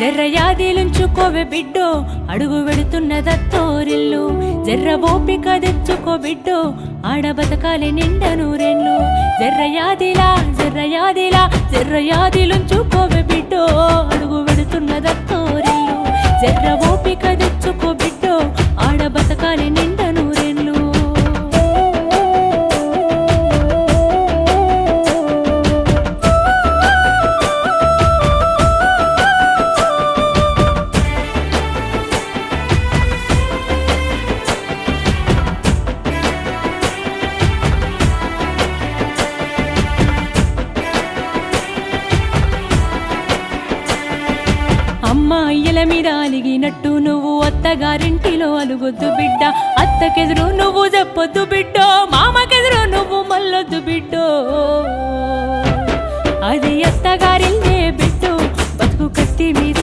జర్రయాదిలుంచుకోవే బిడ్డో అడుగు వెడుతున్నదత్తోరిల్లు జర్ర ఓపిక తెచ్చుకో బిడ్డో ఆడ బతకాలి నిండ నూరెళ్ళు జర్రయాదిలా జర్రయాదిలా జర్రయాదిలుంచుకోవే బిడ్డో అడుగు వెడుతున్నదత్తోరిల్లు జర్ర ఓపిక తెచ్చుకో బిడ్డో ఆడ బతకాలి నిండ నూరెళ్ళు అమ్మ అయ్యల మీద అలిగినట్టు నువ్వు అత్తగారింటిలో అలుగొద్దు బిడ్డ అత్తకెదురు నువ్వు చెప్పొద్దు బిడ్డో మామకెదురు నువ్వు మల్లొద్దు బిడ్డో అది అత్తగారిల్లే బిడ్డో బతుకు కత్తి మీద